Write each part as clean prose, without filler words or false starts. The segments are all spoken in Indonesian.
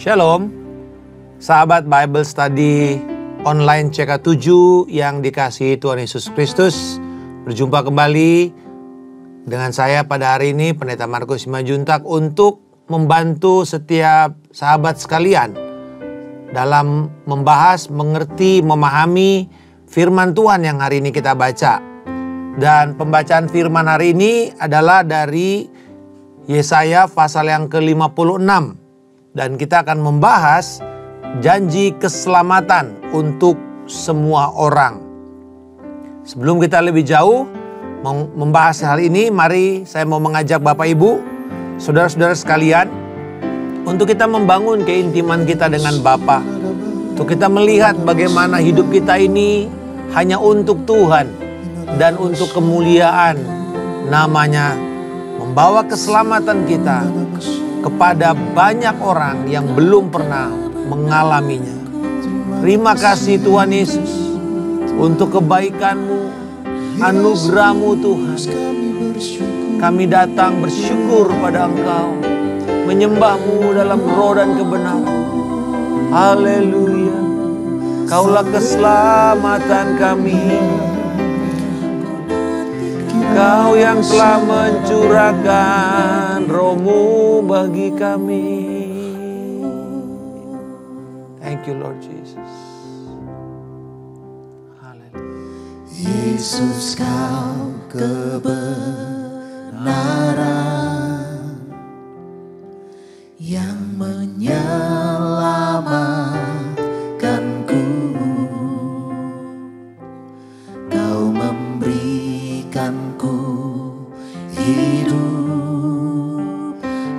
Shalom, sahabat Bible Study online CK7 yang dikasihi Tuhan Yesus Kristus. Berjumpa kembali dengan saya pada hari ini, Pendeta Markus Simanjuntak, untuk membantu setiap sahabat sekalian dalam membahas, mengerti, memahami firman Tuhan yang hari ini kita baca. Dan pembacaan firman hari ini adalah dari Yesaya pasal yang ke-56. Dan kita akan membahas janji keselamatan untuk semua orang. Sebelum kita lebih jauh membahas hal ini, mari saya mau mengajak Bapak Ibu, saudara-saudara sekalian, untuk kita membangun keintiman kita dengan Bapa. Untuk kita melihat bagaimana hidup kita ini hanya untuk Tuhan dan untuk kemuliaan namanya, membawa keselamatan kita kepada banyak orang yang belum pernah mengalaminya. Terima kasih Tuhan Yesus untuk kebaikan-Mu, anugerah-Mu Tuhan. Kami datang bersyukur pada Engkau, menyembah-Mu dalam roh dan kebenaran. Haleluya. Kaulah keselamatan kami. Kau yang telah mencurahkan Roh-Mu bagi kami. Thank you Lord Jesus. Haleluya. Yesus, Kau kebenaran yang menyelamatkanku. Kau memberikanku hidup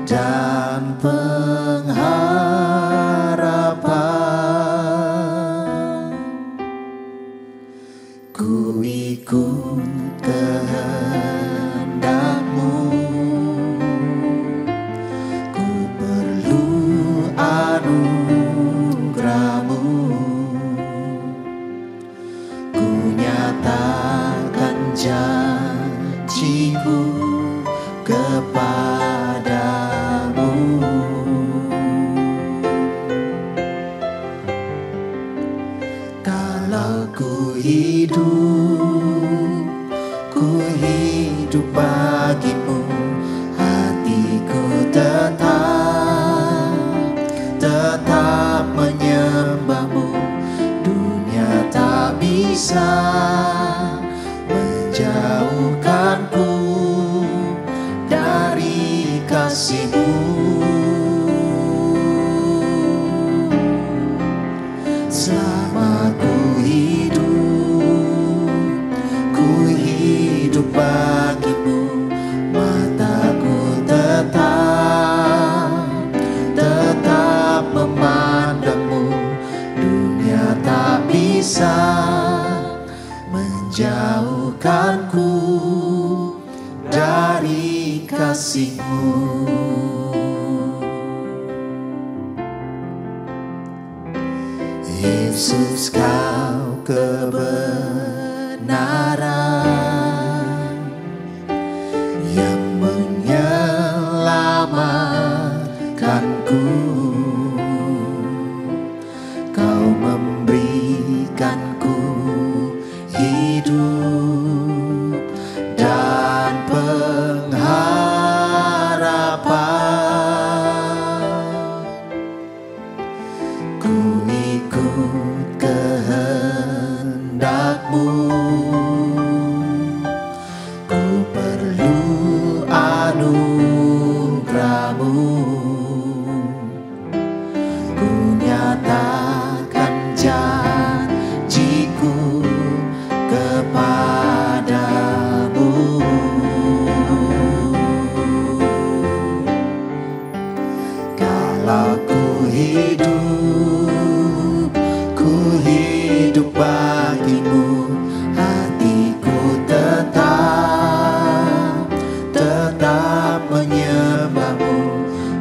dan pengharapan. Ku ikut kehendak-Mu, ku perlu anugerah-Mu. Ku nyatakan janji-Ku kepadamu. Kalau ku hidup bagimu, hatiku tetap menyembah-Mu. Dunia tak bisa menjauhkanku dari kasih-Mu. Selama ku hidup bagimu, mataku tetap memandang-Mu. Dunia tak bisa menjauhkanku dari kasih-Mu. Yesus, Kau kebenaran yang menyelamatkanku. Kau memberikanku hidup dan pengharapan. Ku ikut kehendak-Mu, ku perlu anugerah-Mu. Ku nyatakan janji-Ku kepadamu. Kalau ku hidup bagimu, hatiku tetap menyembah-Mu.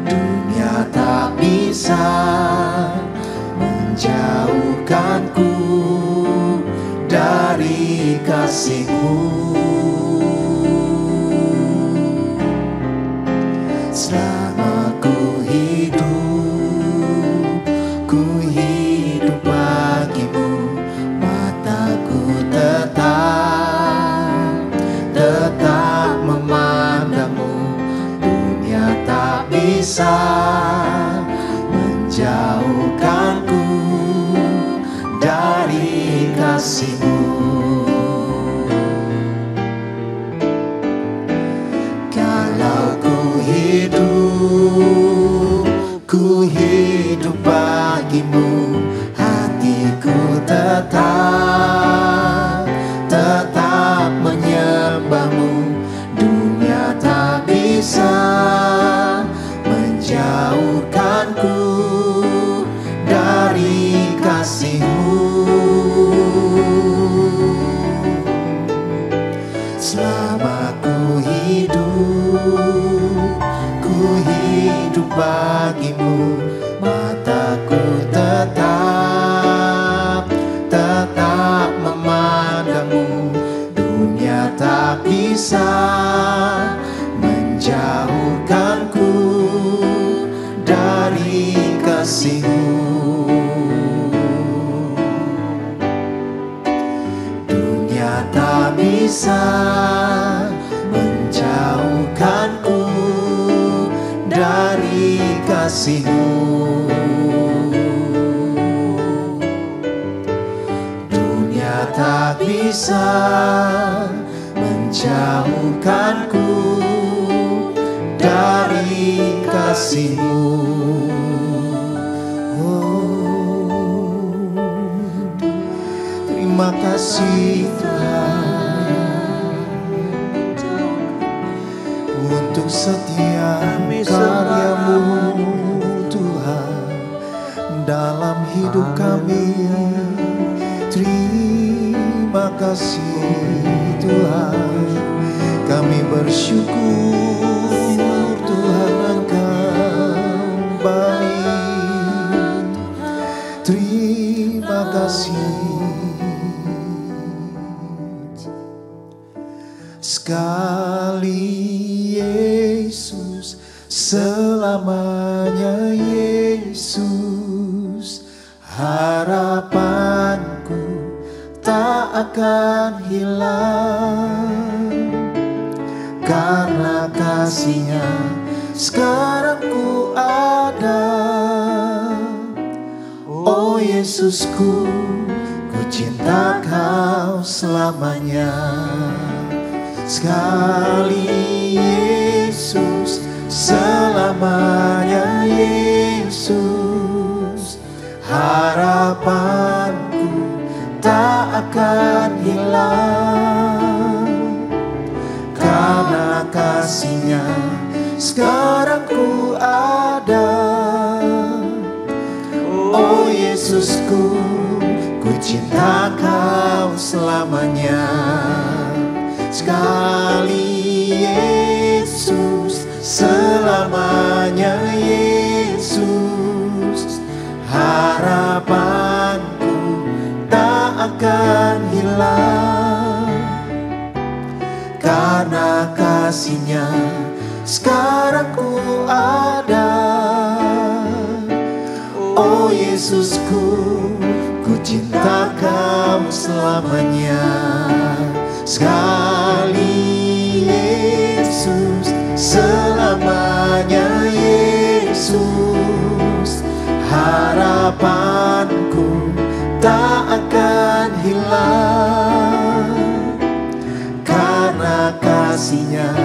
Dunia tak bisa menjauhkanku dari kasih-Mu. Selama ku hidup bisa menjauhkanku dari kasih-Mu. Kalau ku hidup bagi-Mu, hatiku tetap menyembah-Mu. Dunia tak bisa menjauhkanku dari kasih-Mu. Selama ku hidup bagi-Mu, mataku tetap memandang-Mu. Dunia tak bisa menjauhkanku dari kasih-Mu. Dunia tak bisa menjauhkanku dari kasih-Mu. Dunia tak bisa menjauhkanku dari kasih-Mu. Oh, terima kasih Tuhan untuk setiap karya-Mu Tuhan dalam hidup kami. Terima kasih Tuhan, kami bersyukur Tuhan Engkau baik. Terima kasih. Sekali Yesus, selamanya Yesus, harapanku tak akan hilang. Karena kasih-Nya sekarang ku ada. Oh Yesusku, ku cinta Kau selamanya. Sekali Yesus, selamanya Yesus, harapanku tak akan hilang. Karena kasih-Nya sekarang ku ada. Oh Yesusku, ku cinta Kau selamanya. Sekali Yesus, selamanya Yesus, harapanku tak akan hilang. Karena kasih-Nya sekarang ku ada. Oh Yesusku, ku cinta Kau selamanya. Sekali Yesus, selamanya Yesus, harapanku tak akan hilang. Karena kasih-Nya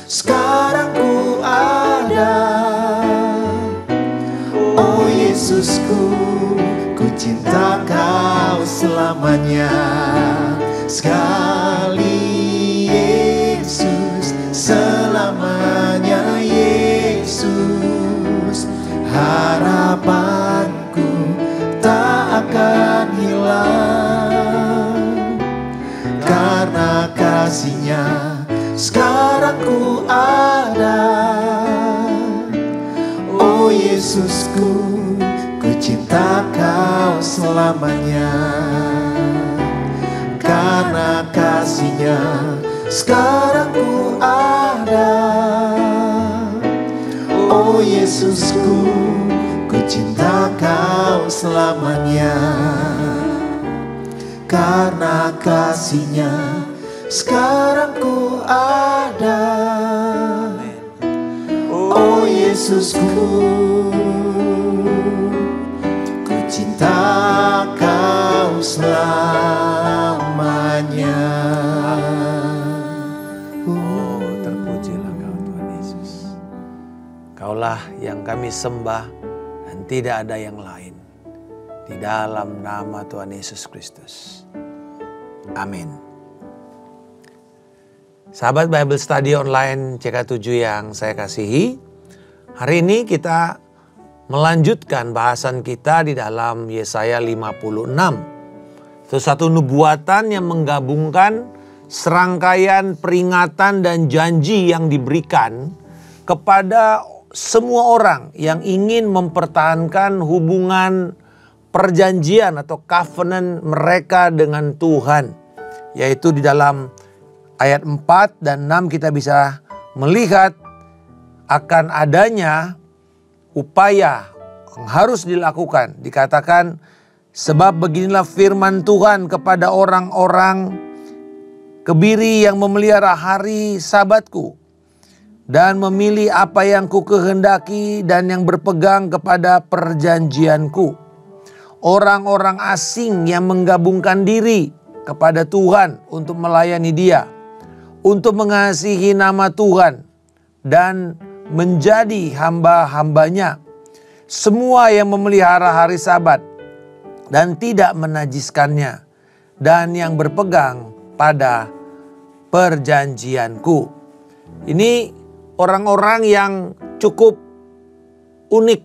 sekarang ku ada. Oh Yesusku, ku cinta Kau selamanya. Sekali Yesus, selamanya Yesus, harapanku tak akan hilang. Karena kasih-Nya sekarang ku ada. Oh Yesusku, ku cinta Kau selamanya. Karena kasih-Nya sekarang ku ada. Oh Yesusku, ku cinta Kau selamanya. Karena kasih-Nya sekarang ku ada. Oh Yesus, Yesusku, ku cinta Kau selamanya. Oh, terpujilah Kau Tuhan Yesus. Kaulah yang kami sembah dan tidak ada yang lain. Di dalam nama Tuhan Yesus Kristus. Amin. Sahabat Bible Study Online CK7 yang saya kasihi, hari ini kita melanjutkan bahasan kita di dalam Yesaya 56. Itu satu nubuatan yang menggabungkan serangkaian peringatan dan janji yang diberikan kepada semua orang yang ingin mempertahankan hubungan perjanjian atau covenant mereka dengan Tuhan. Yaitu di dalam ayat 4 dan 6 kita bisa melihat akan adanya upaya yang harus dilakukan. Dikatakan, sebab beginilah firman Tuhan kepada orang-orang kebiri yang memelihara hari Sabatku dan memilih apa yang ku kehendaki dan yang berpegang kepada perjanjianku. Orang-orang asing yang menggabungkan diri kepada Tuhan untuk melayani Dia, untuk mengasihi nama Tuhan dan menjadi hamba-hambanya. Semua yang memelihara hari Sabat dan tidak menajiskannya, dan yang berpegang pada perjanjianku. Ini orang-orang yang cukup unik,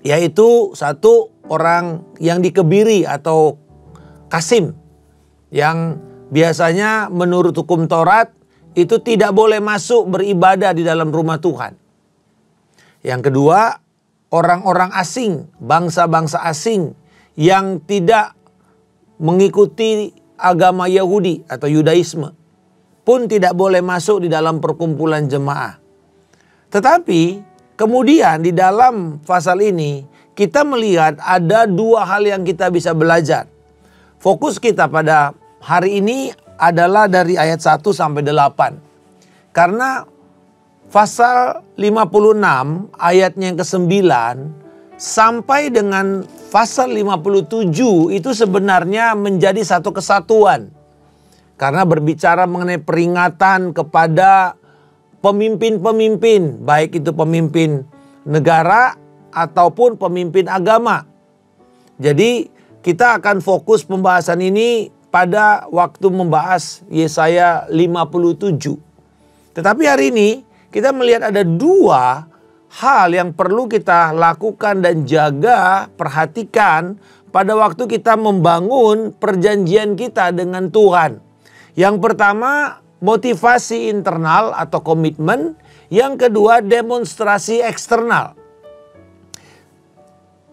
yaitu satu orang yang dikebiri atau kasim, yang biasanya menurut hukum Taurat itu tidak boleh masuk beribadah di dalam rumah Tuhan. Yang kedua, orang-orang asing, bangsa-bangsa asing yang tidak mengikuti agama Yahudi atau Yudaisme pun tidak boleh masuk di dalam perkumpulan jemaah. Tetapi kemudian di dalam pasal ini kita melihat ada dua hal yang kita bisa belajar. Fokus kita pada hari ini adalah dari ayat 1 sampai 8. Karena pasal 56 ayatnya yang ke-9 sampai dengan pasal 57 itu sebenarnya menjadi satu kesatuan. Karena berbicara mengenai peringatan kepada pemimpin-pemimpin, baik itu pemimpin negara ataupun pemimpin agama. Jadi kita akan fokus pembahasan ini pada waktu membahas Yesaya 57. Tetapi hari ini kita melihat ada dua hal yang perlu kita lakukan dan jaga, perhatikan pada waktu kita membangun perjanjian kita dengan Tuhan. Yang pertama, motivasi internal atau komitmen. Yang kedua, demonstrasi eksternal.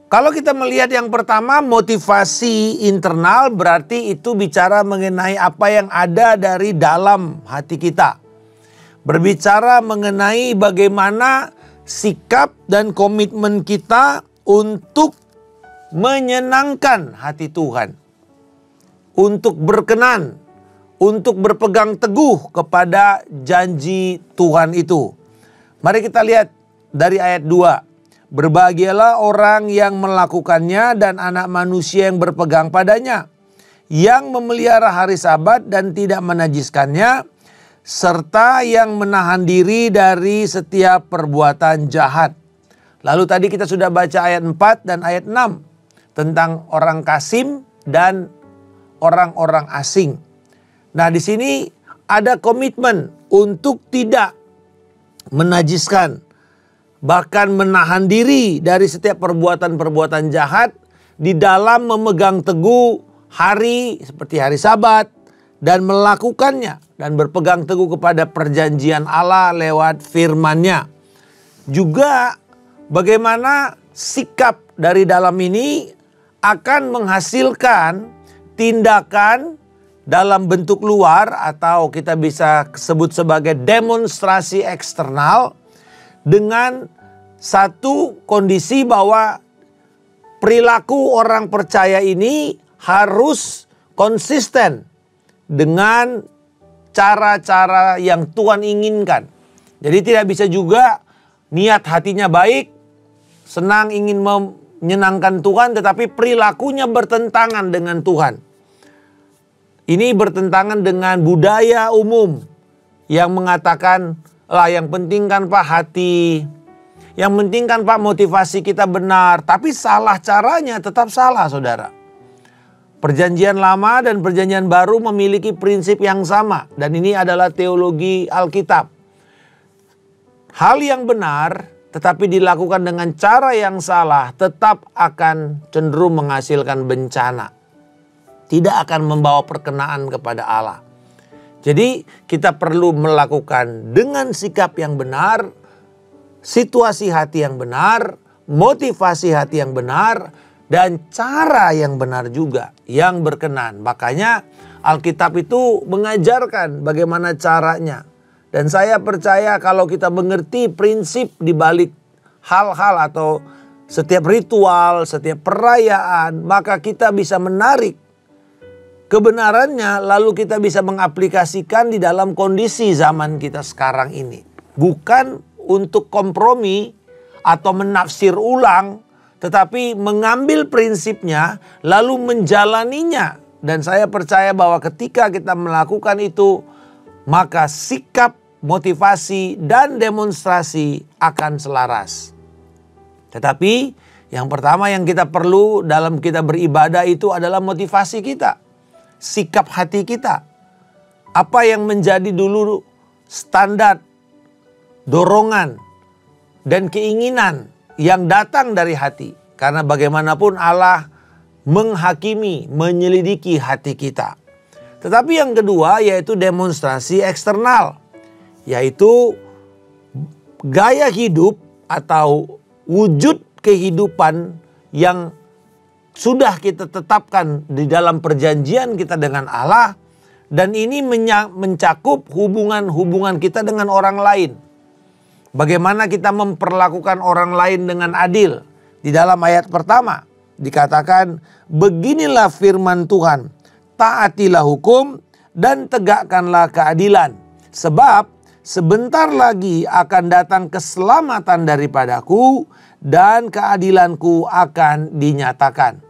Kalau kita melihat yang pertama, motivasi internal, berarti itu bicara mengenai apa yang ada dari dalam hati kita. Berbicara mengenai bagaimana sikap dan komitmen kita untuk menyenangkan hati Tuhan. Untuk berkenan, untuk berpegang teguh kepada janji Tuhan itu. Mari kita lihat dari ayat 2. Berbahagialah orang yang melakukannya dan anak manusia yang berpegang padanya, yang memelihara hari Sabat dan tidak menajiskannya, serta yang menahan diri dari setiap perbuatan jahat. Lalu tadi kita sudah baca ayat 4 dan ayat 6 tentang orang kasim dan orang-orang asing. Nah, di sini ada komitmen untuk tidak menajiskan, bahkan menahan diri dari setiap perbuatan-perbuatan jahat di dalam memegang teguh hari seperti hari Sabat dan melakukannya dan berpegang teguh kepada perjanjian Allah lewat firman-Nya. Juga bagaimana sikap dari dalam ini akan menghasilkan tindakan dalam bentuk luar atau kita bisa sebut sebagai demonstrasi eksternal, dengan satu kondisi bahwa perilaku orang percaya ini harus konsisten dengan cara-cara yang Tuhan inginkan. Jadi tidak bisa juga niat hatinya baik, senang ingin menyenangkan Tuhan, tetapi perilakunya bertentangan dengan Tuhan. Ini bertentangan dengan budaya umum yang mengatakan, lah yang penting kan Pak hati, yang penting kan Pak motivasi kita benar, tapi salah caranya, tetap salah saudara. Perjanjian lama dan perjanjian baru memiliki prinsip yang sama, dan ini adalah teologi Alkitab. Hal yang benar tetapi dilakukan dengan cara yang salah tetap akan cenderung menghasilkan bencana. Tidak akan membawa perkenaan kepada Allah. Jadi kita perlu melakukan dengan sikap yang benar, situasi hati yang benar, motivasi hati yang benar, dan cara yang benar juga yang berkenan. Makanya Alkitab itu mengajarkan bagaimana caranya. Dan saya percaya kalau kita mengerti prinsip di balik hal-hal atau setiap ritual, setiap perayaan, maka kita bisa menarik kebenarannya, lalu kita bisa mengaplikasikan di dalam kondisi zaman kita sekarang ini. Bukan untuk kompromi atau menafsir ulang, tetapi mengambil prinsipnya lalu menjalaninya. Dan saya percaya bahwa ketika kita melakukan itu, maka sikap, motivasi, dan demonstrasi akan selaras. Tetapi yang pertama yang kita perlu dalam kita beribadah itu adalah motivasi kita. Sikap hati kita. Apa yang menjadi dulu standar, dorongan, dan keinginan yang datang dari hati. Karena bagaimanapun Allah menghakimi, menyelidiki hati kita. Tetapi yang kedua yaitu demonstrasi eksternal. Yaitu gaya hidup atau wujud kehidupan yang sudah kita tetapkan di dalam perjanjian kita dengan Allah. Dan ini mencakup hubungan-hubungan kita dengan orang lain. Bagaimana kita memperlakukan orang lain dengan adil. Di dalam ayat pertama dikatakan, beginilah firman Tuhan, taatilah hukum dan tegakkanlah keadilan. Sebab sebentar lagi akan datang keselamatan daripadaku dan keadilanku akan dinyatakan.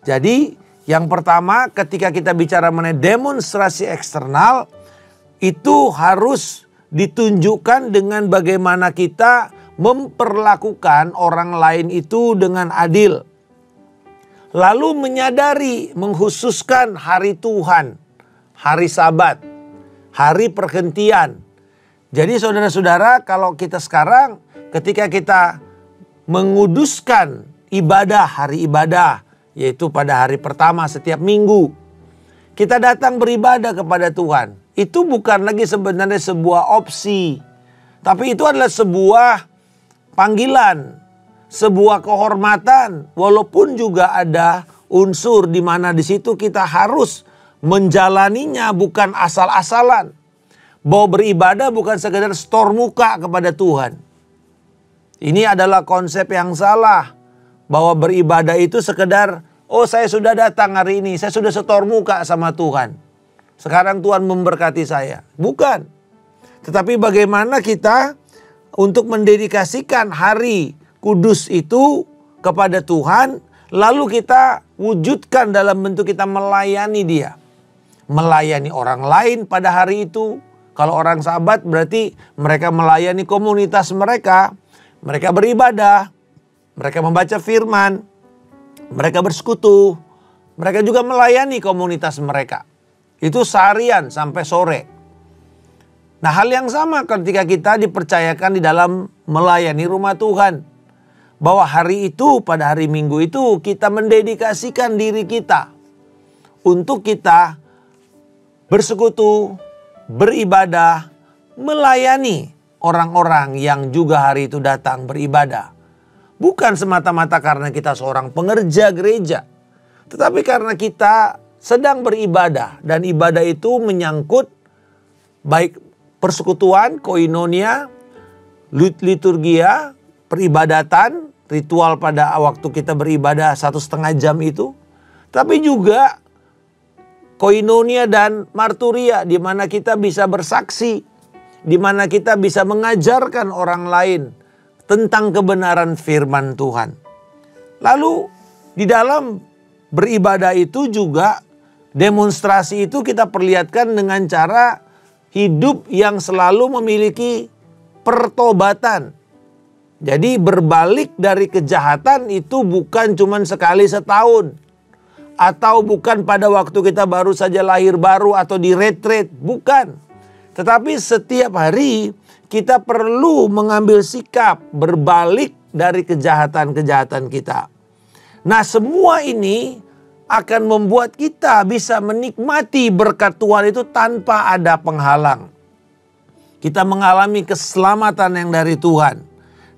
Jadi yang pertama ketika kita bicara mengenai demonstrasi eksternal, itu harus ditunjukkan dengan bagaimana kita memperlakukan orang lain itu dengan adil. Lalu menyadari, menghususkan hari Tuhan, hari Sabat, hari perhentian. Jadi saudara-saudara, kalau kita sekarang ketika kita menguduskan ibadah, hari ibadah, yaitu pada hari pertama setiap minggu, kita datang beribadah kepada Tuhan. Itu bukan lagi sebenarnya sebuah opsi, tapi itu adalah sebuah panggilan, sebuah kehormatan, walaupun juga ada unsur di mana di situ kita harus menjalaninya bukan asal-asalan. Bahwa beribadah bukan sekedar store muka kepada Tuhan. Ini adalah konsep yang salah. Bahwa beribadah itu sekedar, oh saya sudah datang hari ini, saya sudah store muka sama Tuhan. Sekarang Tuhan memberkati saya. Bukan. Tetapi bagaimana kita untuk mendedikasikan hari kudus itu kepada Tuhan, lalu kita wujudkan dalam bentuk kita melayani Dia. Melayani orang lain pada hari itu. Kalau orang Sabat berarti mereka melayani komunitas mereka. Mereka beribadah, mereka membaca firman, mereka bersekutu. Mereka juga melayani komunitas mereka. Itu seharian sampai sore. Nah, hal yang sama ketika kita dipercayakan di dalam melayani rumah Tuhan. Bahwa hari itu, pada hari Minggu itu, kita mendedikasikan diri kita untuk kita bersekutu, beribadah, melayani orang-orang yang juga hari itu datang beribadah. Bukan semata-mata karena kita seorang pengerja gereja, tetapi karena kita sedang beribadah. Dan ibadah itu menyangkut baik persekutuan, koinonia, liturgia, peribadatan, ritual pada waktu kita beribadah 1,5 jam itu. Tapi juga koinonia dan marturia, di mana kita bisa bersaksi, di mana kita bisa mengajarkan orang lain tentang kebenaran firman Tuhan. Lalu di dalam beribadah itu juga demonstrasi itu kita perlihatkan dengan cara hidup yang selalu memiliki pertobatan. Jadi berbalik dari kejahatan itu bukan cuma sekali setahun. Atau bukan pada waktu kita baru saja lahir baru atau di retreat. Bukan. Tetapi setiap hari kita perlu mengambil sikap berbalik dari kejahatan-kejahatan kita. Nah, semua ini akan membuat kita bisa menikmati berkat Tuhan itu tanpa ada penghalang. Kita mengalami keselamatan yang dari Tuhan.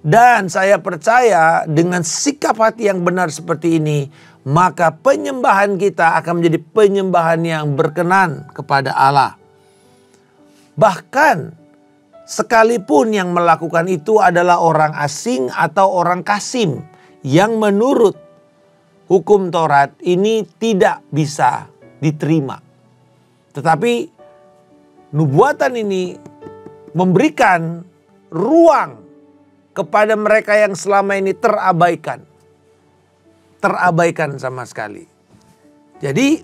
Dan saya percaya dengan sikap hati yang benar seperti ini, maka penyembahan kita akan menjadi penyembahan yang berkenan kepada Allah. Bahkan sekalipun yang melakukan itu adalah orang asing atau orang kasim yang menurut hukum Taurat ini tidak bisa diterima. Tetapi nubuatan ini memberikan ruang kepada mereka yang selama ini terabaikan. Terabaikan sama sekali. Jadi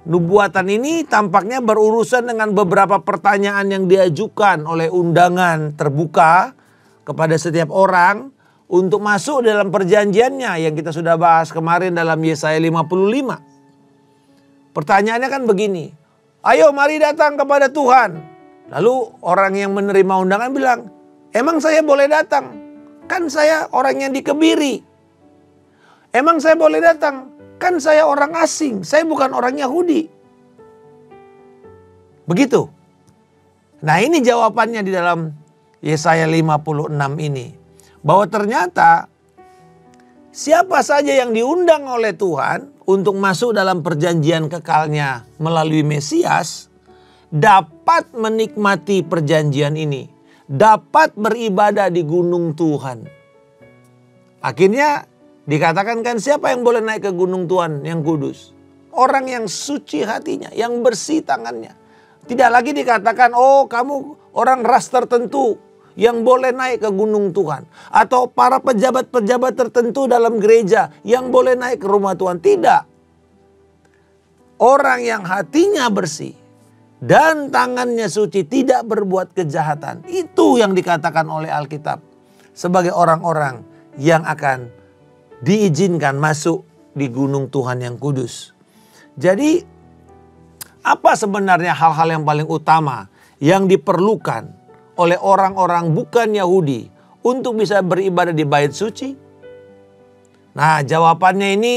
nubuatan ini tampaknya berurusan dengan beberapa pertanyaan yang diajukan oleh undangan terbuka kepada setiap orang untuk masuk dalam perjanjiannya yang kita sudah bahas kemarin dalam Yesaya 55. Pertanyaannya kan begini, ayo mari datang kepada Tuhan. Lalu orang yang menerima undangan bilang, emang saya boleh datang? Kan saya orang yang dikebiri. Emang saya boleh datang? Kan saya orang asing, saya bukan orang Yahudi. Begitu. Nah, ini jawabannya di dalam Yesaya 56 ini. Bahwa ternyata siapa saja yang diundang oleh Tuhan untuk masuk dalam perjanjian kekalnya melalui Mesias dapat menikmati perjanjian ini. Dapat beribadah di gunung Tuhan. Akhirnya dikatakan kan siapa yang boleh naik ke gunung Tuhan yang kudus? Orang yang suci hatinya, yang bersih tangannya. Tidak lagi dikatakan oh kamu orang ras tertentu yang boleh naik ke gunung Tuhan. Atau para pejabat-pejabat tertentu dalam gereja yang boleh naik ke rumah Tuhan. Tidak. Orang yang hatinya bersih dan tangannya suci tidak berbuat kejahatan. Itu yang dikatakan oleh Alkitab sebagai orang-orang yang akan diizinkan masuk di gunung Tuhan yang kudus. Jadi apa sebenarnya hal-hal yang paling utama yang diperlukan oleh orang-orang bukan Yahudi untuk bisa beribadah di bait suci? Nah, jawabannya ini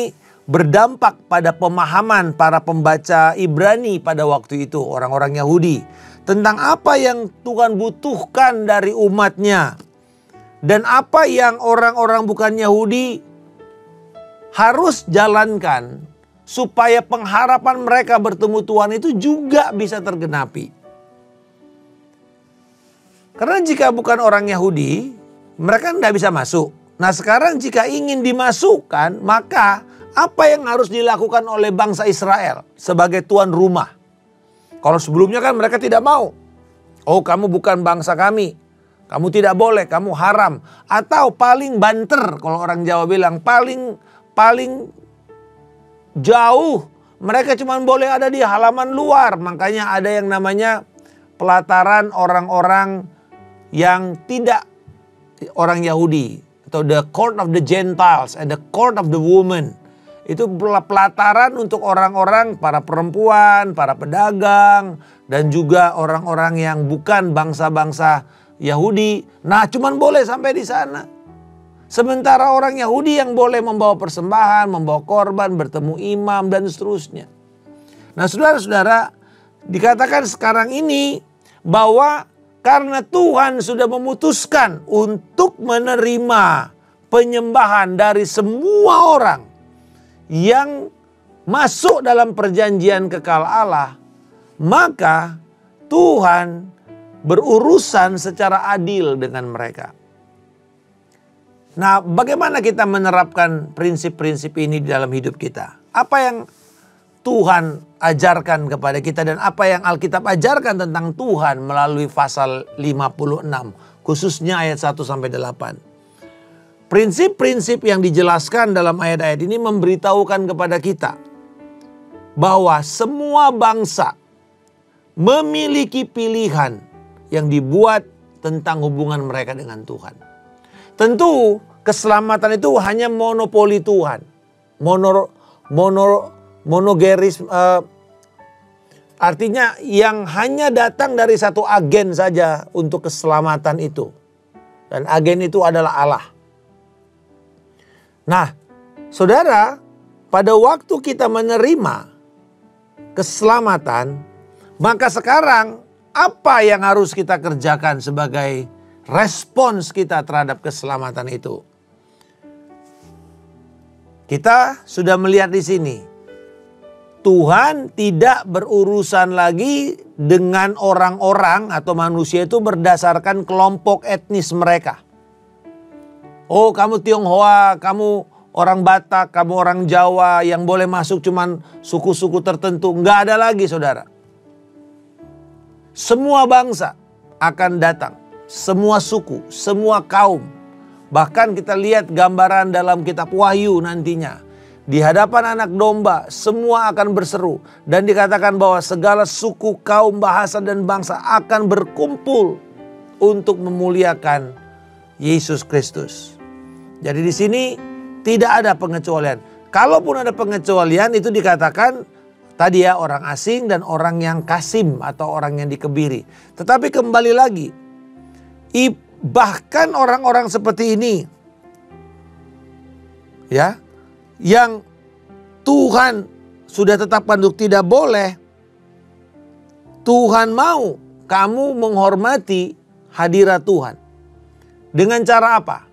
berdampak pada pemahaman para pembaca Ibrani pada waktu itu, orang-orang Yahudi. Tentang apa yang Tuhan butuhkan dari umatnya. Dan apa yang orang-orang bukan Yahudi harus jalankan supaya pengharapan mereka bertemu Tuhan itu juga bisa tergenapi. Karena jika bukan orang Yahudi, mereka tidak bisa masuk. Nah, sekarang jika ingin dimasukkan, maka apa yang harus dilakukan oleh bangsa Israel sebagai tuan rumah? Kalau sebelumnya kan mereka tidak mau. Oh, kamu bukan bangsa kami. Kamu tidak boleh, kamu haram. Atau paling banter, kalau orang Jawa bilang, paling jauh. Mereka cuma boleh ada di halaman luar. Makanya ada yang namanya pelataran orang-orang yang tidak orang Yahudi. Atau the court of the Gentiles and the court of the women. Itu pelataran untuk orang-orang, para perempuan, para pedagang, dan juga orang-orang yang bukan bangsa-bangsa Yahudi. Nah, cuman boleh sampai di sana. Sementara orang Yahudi yang boleh membawa persembahan, membawa korban, bertemu imam, dan seterusnya. Nah, saudara-saudara, dikatakan sekarang ini bahwa karena Tuhan sudah memutuskan untuk menerima penyembahan dari semua orang yang masuk dalam perjanjian kekal Allah, maka Tuhan berurusan secara adil dengan mereka. Nah, bagaimana kita menerapkan prinsip-prinsip ini di dalam hidup kita? Apa yang Tuhan ajarkan kepada kita dan apa yang Alkitab ajarkan tentang Tuhan melalui pasal 56, khususnya ayat 1-8. prinsip-prinsip yang dijelaskan dalam ayat-ayat ini memberitahukan kepada kita bahwa semua bangsa memiliki pilihan yang dibuat tentang hubungan mereka dengan Tuhan. Tentu keselamatan itu hanya monopoli Tuhan. Monogeris, artinya yang hanya datang dari satu agen saja untuk keselamatan itu. Dan agen itu adalah Allah. Nah, saudara, pada waktu kita menerima keselamatan, maka sekarang apa yang harus kita kerjakan sebagai respons kita terhadap keselamatan itu? Kita sudah melihat di sini. Tuhan tidak berurusan lagi dengan orang-orang atau manusia itu berdasarkan kelompok etnis mereka. Oh, kamu Tionghoa, kamu orang Batak, kamu orang Jawa, yang boleh masuk cuman suku-suku tertentu. Nggak ada lagi, saudara. Semua bangsa akan datang. Semua suku, semua kaum. Bahkan kita lihat gambaran dalam kitab Wahyu nantinya. Di hadapan anak domba semua akan berseru. Dan dikatakan bahwa segala suku, kaum, bahasa dan bangsa akan berkumpul untuk memuliakan Yesus Kristus. Jadi di sini tidak ada pengecualian. Kalaupun ada pengecualian itu dikatakan tadi ya orang asing dan orang yang kasim atau orang yang dikebiri. Tetapi kembali lagi, bahkan orang-orang seperti ini ya, yang Tuhan sudah tetapkan untuk tidak boleh, Tuhan mau kamu menghormati hadirat Tuhan. Dengan cara apa?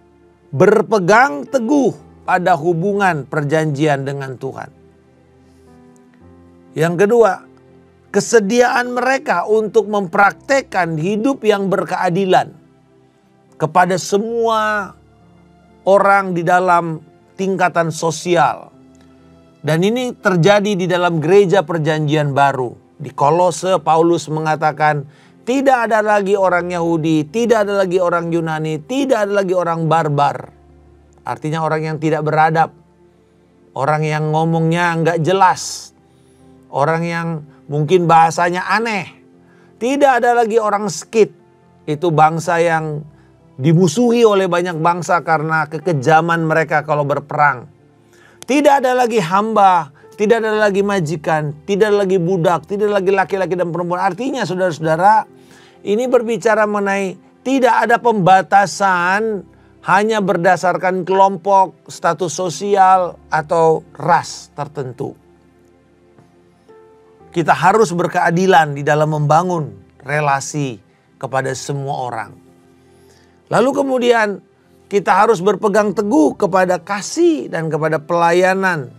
Berpegang teguh pada hubungan perjanjian dengan Tuhan. Yang kedua, kesediaan mereka untuk mempraktekkan hidup yang berkeadilan kepada semua orang di dalam tingkatan sosial. Dan ini terjadi di dalam gereja perjanjian baru. Di Kolose, Paulus mengatakan tidak ada lagi orang Yahudi, tidak ada lagi orang Yunani, tidak ada lagi orang barbar. Artinya orang yang tidak beradab, orang yang ngomongnya nggak jelas, orang yang mungkin bahasanya aneh. Tidak ada lagi orang Skit, itu bangsa yang dimusuhi oleh banyak bangsa karena kekejaman mereka kalau berperang. Tidak ada lagi hamba, tidak ada lagi majikan, tidak ada lagi budak, tidak ada lagi laki-laki dan perempuan. Artinya saudara-saudara, ini berbicara mengenai tidak ada pembatasan hanya berdasarkan kelompok, status sosial atau ras tertentu. Kita harus berkeadilan di dalam membangun relasi kepada semua orang. Lalu kemudian kita harus berpegang teguh kepada kasih dan kepada pelayanan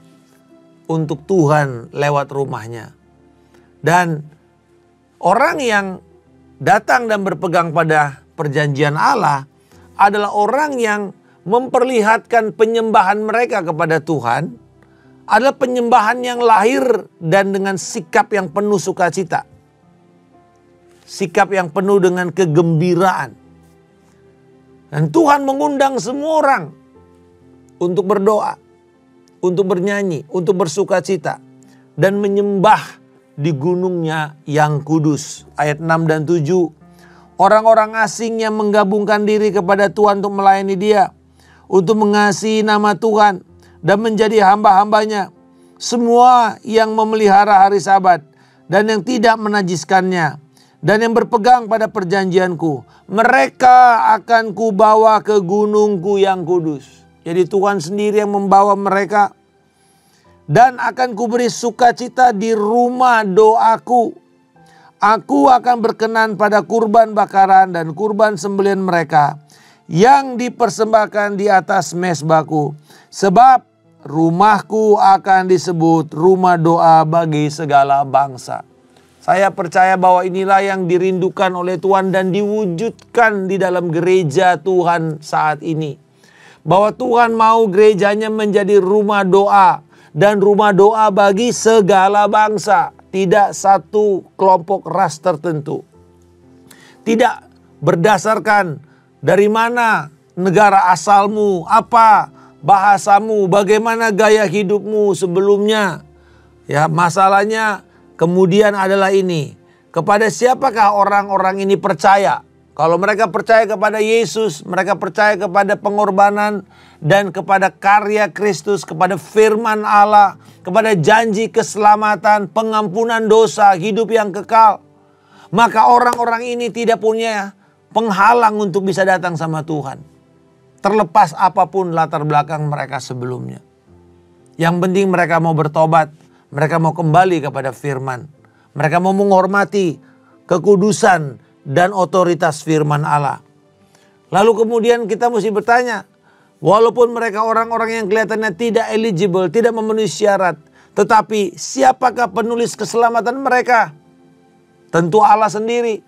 untuk Tuhan lewat rumahnya. Dan orang yang datang dan berpegang pada perjanjian Allah adalah orang yang memperlihatkan penyembahan mereka kepada Tuhan adalah penyembahan yang lahir dan dengan sikap yang penuh sukacita. Sikap yang penuh dengan kegembiraan. Dan Tuhan mengundang semua orang untuk berdoa, untuk bernyanyi, untuk bersukacita. Dan menyembah di gunungnya yang kudus. Ayat 6 dan 7. Orang-orang asing yang menggabungkan diri kepada Tuhan untuk melayani dia. Untuk mengasihi nama Tuhan dan menjadi hamba-hambanya. Semua yang memelihara hari Sabat dan yang tidak menajiskannya. Dan yang berpegang pada perjanjianku, mereka akan kubawa ke gunungku yang kudus. Jadi Tuhan sendiri yang membawa mereka. Dan akan kuberi sukacita di rumah doaku. Aku akan berkenan pada kurban bakaran dan kurban sembelihan mereka yang dipersembahkan di atas mezbahku. Sebab rumahku akan disebut rumah doa bagi segala bangsa. Saya percaya bahwa inilah yang dirindukan oleh Tuhan dan diwujudkan di dalam gereja Tuhan saat ini. Bahwa Tuhan mau gerejanya menjadi rumah doa dan rumah doa bagi segala bangsa. Tidak satu kelompok ras tertentu. Tidak berdasarkan dari mana negara asalmu, apa bahasamu, bagaimana gaya hidupmu sebelumnya. Ya, masalahnya kemudian adalah ini. Kepada siapakah orang-orang ini percaya? Kalau mereka percaya kepada Yesus, mereka percaya kepada pengorbanan dan kepada karya Kristus, kepada firman Allah, kepada janji keselamatan, pengampunan dosa, hidup yang kekal. Maka orang-orang ini tidak punya penghalang untuk bisa datang sama Tuhan. Terlepas apapun latar belakang mereka sebelumnya. Yang penting mereka mau bertobat, mereka mau kembali kepada firman. Mereka mau menghormati kekudusan dan otoritas firman Allah. Lalu kemudian kita mesti bertanya, walaupun mereka orang-orang yang kelihatannya tidak eligible, tidak memenuhi syarat, tetapi siapakah penulis keselamatan mereka? Tentu Allah sendiri.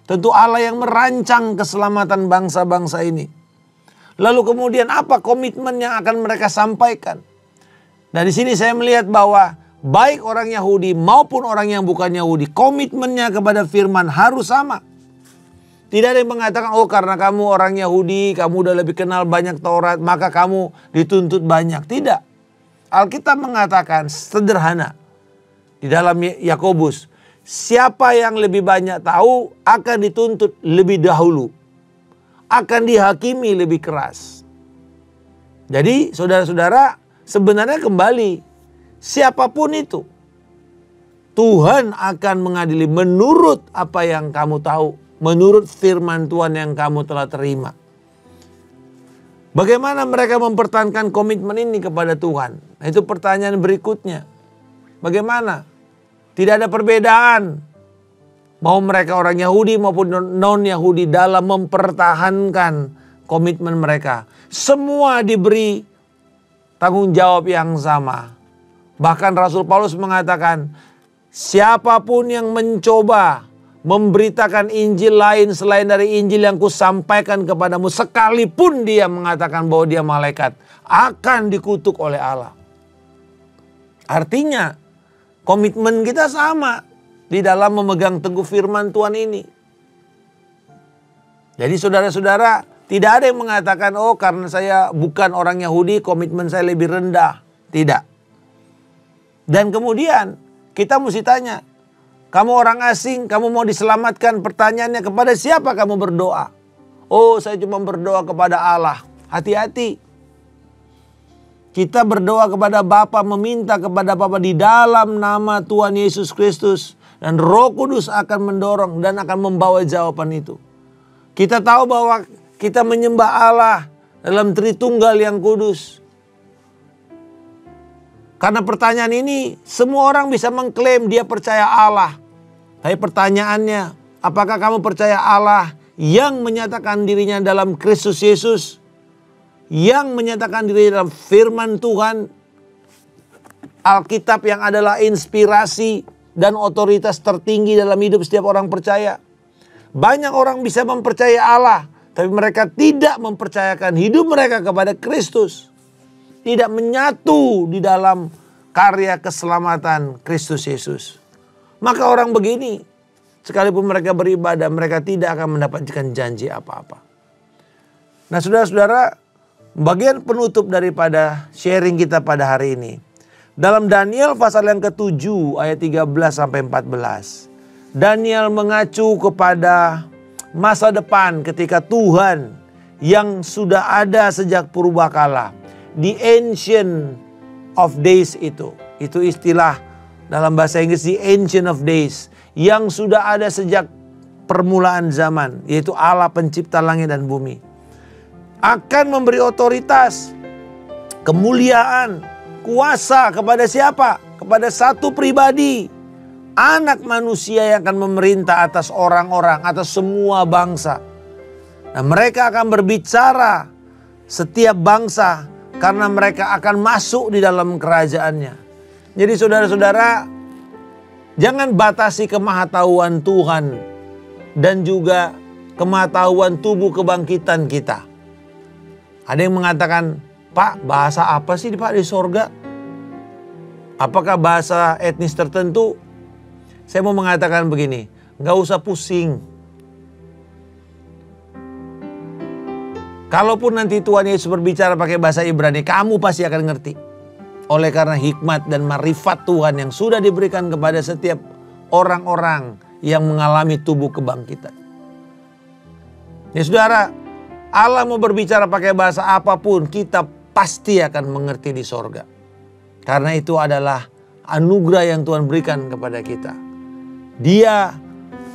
Tentu Allah yang merancang keselamatan bangsa-bangsa ini. Lalu kemudian apa komitmen yang akan mereka sampaikan? Nah, di sini saya melihat bahwa baik orang Yahudi maupun orang yang bukan Yahudi, komitmennya kepada firman harus sama. Tidak ada yang mengatakan, oh karena kamu orang Yahudi, kamu udah lebih kenal banyak Taurat, maka kamu dituntut banyak. Tidak. Alkitab mengatakan sederhana. Di dalam Yakobus, siapa yang lebih banyak tahu akan dituntut lebih dahulu. Akan dihakimi lebih keras. Jadi saudara-saudara, sebenarnya kembali, siapapun itu, Tuhan akan mengadili menurut apa yang kamu tahu, menurut firman Tuhan yang kamu telah terima. Bagaimana mereka mempertahankan komitmen ini kepada Tuhan? Nah, itu pertanyaan berikutnya. Bagaimana? Tidak ada perbedaan. Mau mereka orang Yahudi maupun non-Yahudi dalam mempertahankan komitmen mereka. Semua diberi tanggung jawab yang sama. Bahkan Rasul Paulus mengatakan, siapapun yang mencoba memberitakan Injil lain selain dari Injil yang kusampaikan kepadamu, sekalipun dia mengatakan bahwa dia malaikat, akan dikutuk oleh Allah. Artinya, komitmen kita sama di dalam memegang teguh firman Tuhan ini. Jadi saudara-saudara, tidak ada yang mengatakan, oh karena saya bukan orang Yahudi, komitmen saya lebih rendah. Tidak. Dan kemudian kita mesti tanya, kamu orang asing, kamu mau diselamatkan, pertanyaannya kepada siapa kamu berdoa? Oh, saya cuma berdoa kepada Allah. Hati-hati. Kita berdoa kepada Bapa, meminta kepada Bapa di dalam nama Tuhan Yesus Kristus. Dan Roh Kudus akan mendorong dan akan membawa jawaban itu. Kita tahu bahwa kita menyembah Allah dalam Tritunggal yang kudus. Karena pertanyaan ini semua orang bisa mengklaim dia percaya Allah. Tapi pertanyaannya, apakah kamu percaya Allah yang menyatakan dirinya dalam Kristus Yesus? Yang menyatakan dirinya dalam firman Tuhan? Alkitab yang adalah inspirasi dan otoritas tertinggi dalam hidup setiap orang percaya. Banyak orang bisa mempercayai Allah, tapi mereka tidak mempercayakan hidup mereka kepada Kristus. Tidak menyatu di dalam karya keselamatan Kristus Yesus. Maka orang begini, sekalipun mereka beribadah, mereka tidak akan mendapatkan janji apa-apa. Nah saudara-saudara, bagian penutup daripada sharing kita pada hari ini. Dalam Daniel pasal yang ke-7 ayat 13 sampai 14. Daniel mengacu kepada masa depan ketika Tuhan yang sudah ada sejak purbakala. The ancient of days itu. Itu istilah dalam bahasa Inggris, the ancient of days. Yang sudah ada sejak permulaan zaman. Yaitu Allah pencipta langit dan bumi. Akan memberi otoritas, kemuliaan, kuasa kepada siapa? Kepada satu pribadi. Anak manusia yang akan memerintah atas orang-orang, atas semua bangsa. Nah, mereka akan berbicara setiap bangsa karena mereka akan masuk di dalam kerajaannya. Jadi saudara-saudara, jangan batasi kemahatauan Tuhan dan juga kemahatauan tubuh kebangkitan kita. Ada yang mengatakan, Pak, bahasa apa sih Pak di sorga? Apakah bahasa etnis tertentu? Saya mau mengatakan begini, gak usah pusing. Kalaupun nanti Tuhan Yesus berbicara pakai bahasa Ibrani, kamu pasti akan ngerti. Oleh karena hikmat dan marifat Tuhan yang sudah diberikan kepada setiap orang-orang yang mengalami tubuh kebangkitan. Ya saudara, Allah mau berbicara pakai bahasa apapun, kita pasti akan mengerti di sorga. Karena itu adalah anugerah yang Tuhan berikan kepada kita. Dia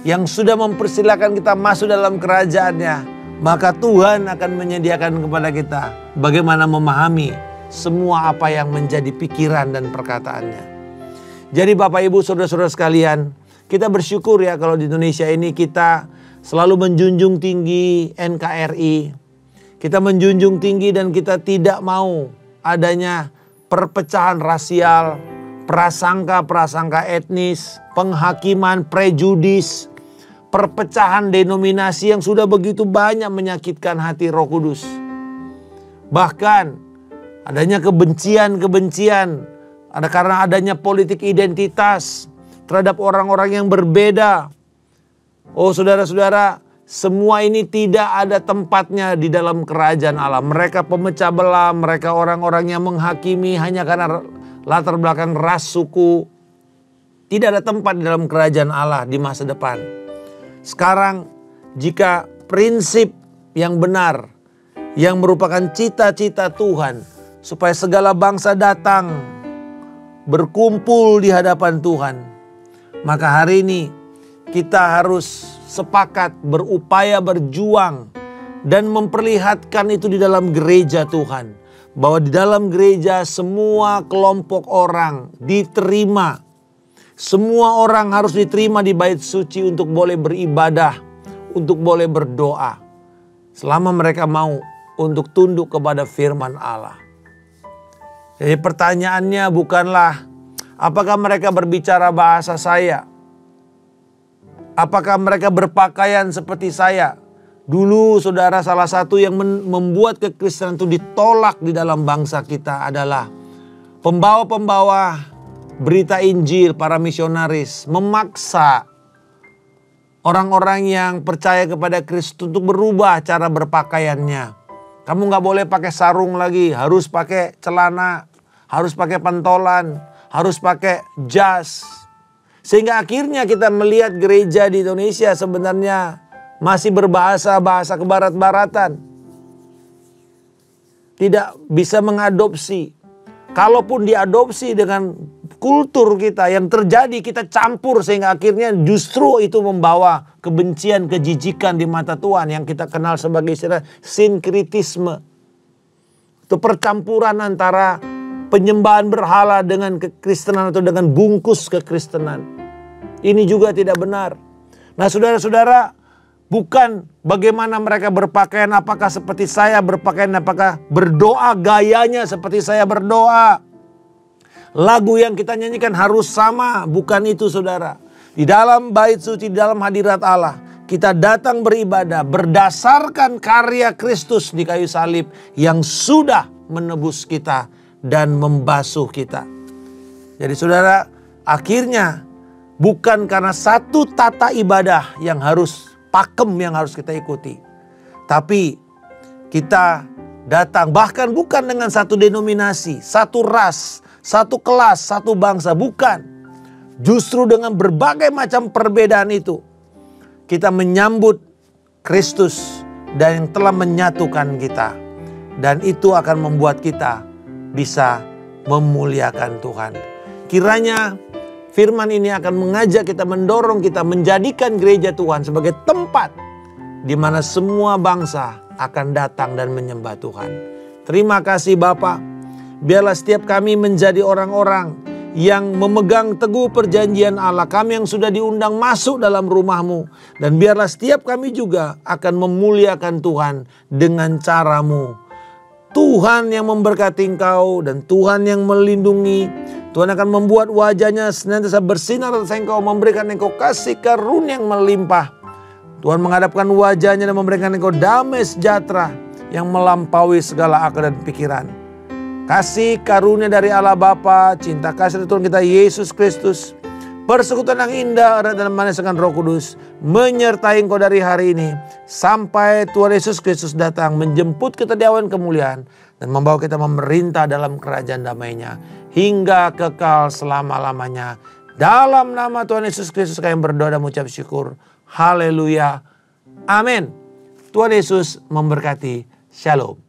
yang sudah mempersilakan kita masuk dalam kerajaannya, maka Tuhan akan menyediakan kepada kita bagaimana memahami semua apa yang menjadi pikiran dan perkataannya. Jadi Bapak Ibu Saudara-saudara sekalian, kita bersyukur ya kalau di Indonesia ini kita selalu menjunjung tinggi NKRI. Kita menjunjung tinggi dan kita tidak mau adanya perpecahan rasial, prasangka-prasangka etnis, penghakiman, prejudis, perpecahan denominasi yang sudah begitu banyak menyakitkan hati Roh Kudus. Bahkan adanya kebencian-kebencian, karena adanya politik identitas terhadap orang-orang yang berbeda. Oh saudara-saudara, semua ini tidak ada tempatnya di dalam kerajaan Allah. Mereka pemecah belah, mereka orang-orang yang menghakimi hanya karena latar belakang ras, suku. Tidak ada tempat di dalam kerajaan Allah di masa depan. Sekarang jika prinsip yang benar, yang merupakan cita-cita Tuhan, supaya segala bangsa datang berkumpul di hadapan Tuhan, maka hari ini kita harus sepakat berupaya berjuang dan memperlihatkan itu di dalam gereja Tuhan. Bahwa di dalam gereja semua kelompok orang diterima. Semua orang harus diterima di bait suci untuk boleh beribadah, untuk boleh berdoa. Selama mereka mau untuk tunduk kepada firman Allah. Jadi pertanyaannya bukanlah apakah mereka berbicara bahasa saya. Apakah mereka berpakaian seperti saya? Dulu saudara, salah satu yang membuat kekristenan itu ditolak di dalam bangsa kita adalah pembawa-pembawa berita Injil, para misionaris memaksa orang-orang yang percaya kepada Kristus untuk berubah cara berpakaiannya. Kamu gak boleh pakai sarung lagi, harus pakai celana, harus pakai pentolan, harus pakai jas. Sehingga akhirnya kita melihat gereja di Indonesia sebenarnya masih berbahasa-bahasa kebarat-baratan. Tidak bisa mengadopsi. Kalaupun diadopsi dengan kultur kita yang terjadi, kita campur sehingga akhirnya justru itu membawa kebencian, kejijikan di mata Tuhan yang kita kenal sebagai istilah sinkritisme. Itu percampuran antara penyembahan berhala dengan kekristenan atau dengan bungkus kekristenan. Ini juga tidak benar. Nah saudara-saudara, bukan bagaimana mereka berpakaian, apakah seperti saya berpakaian, apakah berdoa gayanya seperti saya berdoa. Lagu yang kita nyanyikan harus sama, bukan itu saudara. Di dalam bait suci, di dalam hadirat Allah, kita datang beribadah berdasarkan karya Kristus di kayu salib yang sudah menebus kita dan membasuh kita. Jadi saudara, akhirnya bukan karena satu tata ibadah yang harus pakem yang harus kita ikuti. Tapi kita datang bahkan bukan dengan satu denominasi, satu ras, satu kelas, satu bangsa. Bukan. Justru dengan berbagai macam perbedaan itu, kita menyambut Kristus dan yang telah menyatukan kita. Dan itu akan membuat kita bisa memuliakan Tuhan. Kiranya firman ini akan mengajak kita, mendorong kita menjadikan gereja Tuhan sebagai tempat di mana semua bangsa akan datang dan menyembah Tuhan. Terima kasih Bapa. Biarlah setiap kami menjadi orang-orang yang memegang teguh perjanjian Allah. Kami yang sudah diundang masuk dalam rumah-Mu. Dan biarlah setiap kami juga akan memuliakan Tuhan dengan cara-Mu. Tuhan yang memberkati engkau dan Tuhan yang melindungi. Tuhan akan membuat wajahnya senantiasa bersinar atas engkau, memberikan engkau kasih karunia yang melimpah. Tuhan menghadapkan wajahnya dan memberikan engkau damai sejahtera yang melampaui segala akal dan pikiran. Kasih karunia dari Allah Bapa, cinta kasih dari Tuhan kita Yesus Kristus, persekutuan yang indah erat dan manis dengan Roh Kudus menyertai engkau dari hari ini sampai Tuhan Yesus Kristus datang menjemput kita di awan kemuliaan dan membawa kita memerintah dalam kerajaan damai-Nya hingga kekal selama-lamanya. Dalam nama Tuhan Yesus Kristus kami berdoa dan mengucap syukur. Haleluya. Amin. Tuhan Yesus memberkati. Shalom.